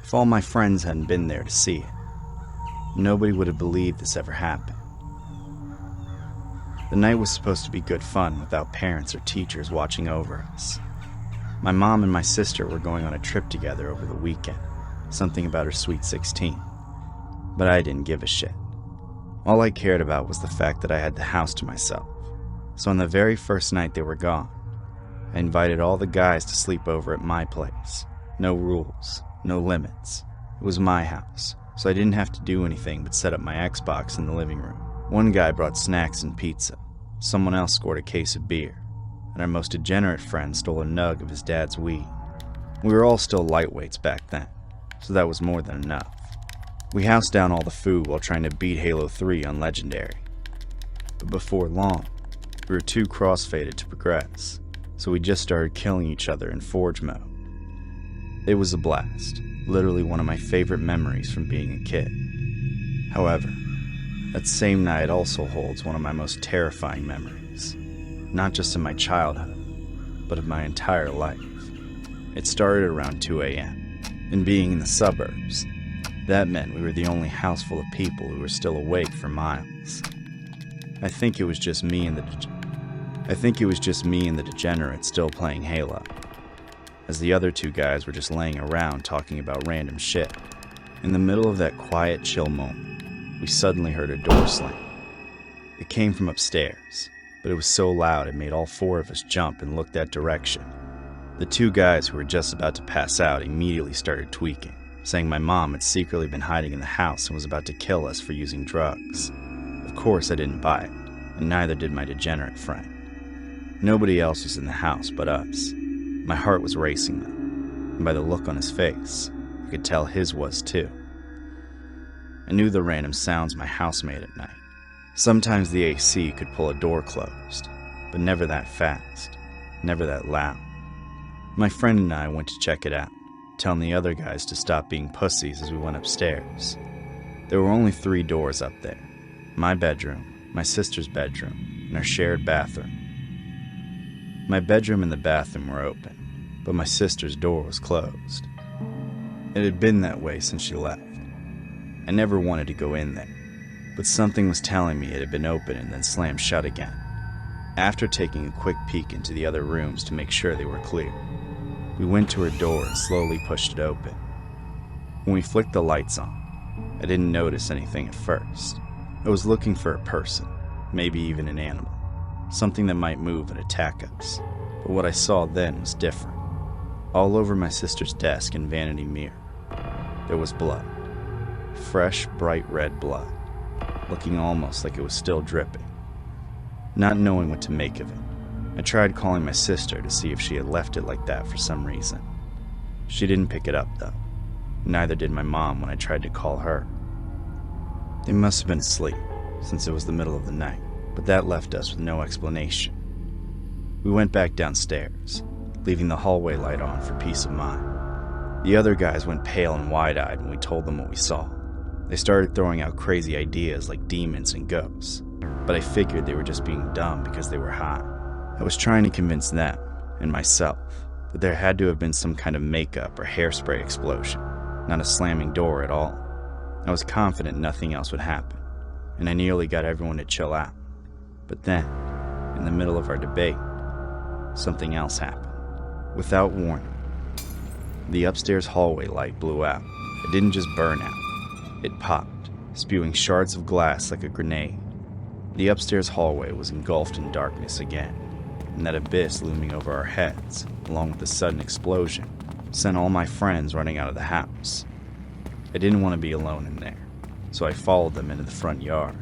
If all my friends hadn't been there to see it, nobody would have believed this ever happened. The night was supposed to be good fun without parents or teachers watching over us. My mom and my sister were going on a trip together over the weekend, something about her sweet 16. But I didn't give a shit. All I cared about was the fact that I had the house to myself. So on the very first night they were gone, I invited all the guys to sleep over at my place. No rules, no limits. It was my house, so I didn't have to do anything but set up my Xbox in the living room. One guy brought snacks and pizza. Someone else scored a case of beer. And our most degenerate friend stole a nug of his dad's weed. We were all still lightweights back then, so that was more than enough. We housed down all the food while trying to beat Halo 3 on Legendary. But before long, we were too crossfaded to progress, so we just started killing each other in Forge mode. It was a blast, literally one of my favorite memories from being a kid. However, that same night also holds one of my most terrifying memories, not just of my childhood, but of my entire life. It started around 2 a.m., and being in the suburbs, that meant we were the only house full of people who were still awake for miles. I think it was just me and the degenerate still playing Halo, as the other two guys were just laying around talking about random shit. In the middle of that quiet, chill moment, we suddenly heard a door slam. It came from upstairs, but it was so loud it made all four of us jump and look that direction. The two guys who were just about to pass out immediately started tweaking, saying my mom had secretly been hiding in the house and was about to kill us for using drugs. Of course I didn't buy it, and neither did my degenerate friend. Nobody else was in the house but us. My heart was racing though, and by the look on his face, I could tell his was too. I knew the random sounds my house made at night. Sometimes the AC could pull a door closed, but never that fast, never that loud. My friend and I went to check it out, telling the other guys to stop being pussies as we went upstairs. There were only 3 doors up there: my bedroom, my sister's bedroom, and our shared bathroom. My bedroom and the bathroom were open, but my sister's door was closed. It had been that way since she left. I never wanted to go in there, but something was telling me it had been open and then slammed shut again. After taking a quick peek into the other rooms to make sure they were clear, we went to her door and slowly pushed it open. When we flicked the lights on, I didn't notice anything at first. I was looking for a person, maybe even an animal, something that might move and attack us. But what I saw then was different. All over my sister's desk and vanity mirror, there was blood. Fresh, bright red blood, looking almost like it was still dripping. Not knowing what to make of it, I tried calling my sister to see if she had left it like that for some reason. She didn't pick it up though. Neither did my mom when I tried to call her. They must have been asleep, since it was the middle of the night, but that left us with no explanation. We went back downstairs, leaving the hallway light on for peace of mind. The other guys went pale and wide-eyed when we told them what we saw. They started throwing out crazy ideas like demons and ghosts, but I figured they were just being dumb because they were high. I was trying to convince them, and myself, that there had to have been some kind of makeup or hairspray explosion, not a slamming door at all. I was confident nothing else would happen, and I nearly got everyone to chill out. But then, in the middle of our debate, something else happened. Without warning, the upstairs hallway light blew out. It didn't just burn out, it popped, spewing shards of glass like a grenade. The upstairs hallway was engulfed in darkness again, and that abyss looming over our heads, along with the sudden explosion, sent all my friends running out of the house. I didn't want to be alone in there, so I followed them into the front yard.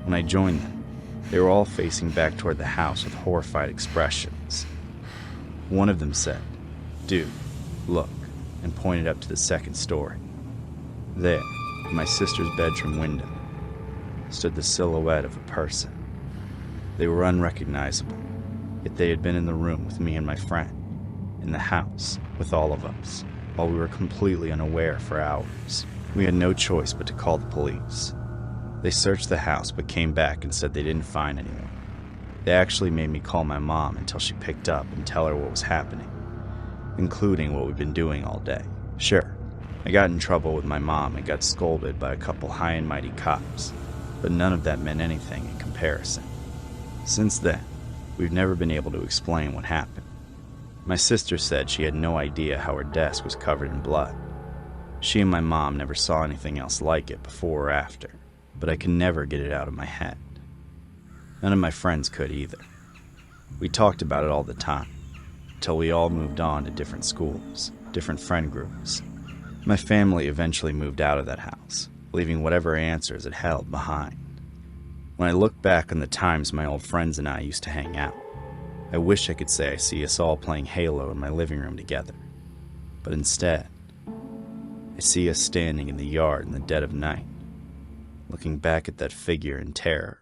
When I joined them, they were all facing back toward the house with horrified expressions. One of them said, "Dude, look," and pointed up to the second story. There, in my sister's bedroom window, stood the silhouette of a person. They were unrecognizable, yet they had been in the room with me and my friend, in the house with all of us, while we were completely unaware for hours. We had no choice but to call the police. They searched the house but came back and said they didn't find anyone. They actually made me call my mom until she picked up and tell her what was happening, including what we'd been doing all day. Sure, I got in trouble with my mom and got scolded by a couple high and mighty cops, but none of that meant anything in comparison. Since then, we've never been able to explain what happened. My sister said she had no idea how her desk was covered in blood. She and my mom never saw anything else like it before or after, but I can never get it out of my head. None of my friends could either. We talked about it all the time, until we all moved on to different schools, different friend groups. My family eventually moved out of that house, leaving whatever answers it held behind. When I look back on the times my old friends and I used to hang out, I wish I could say I see us all playing Halo in my living room together. But instead, I see us standing in the yard in the dead of night, looking back at that figure in terror.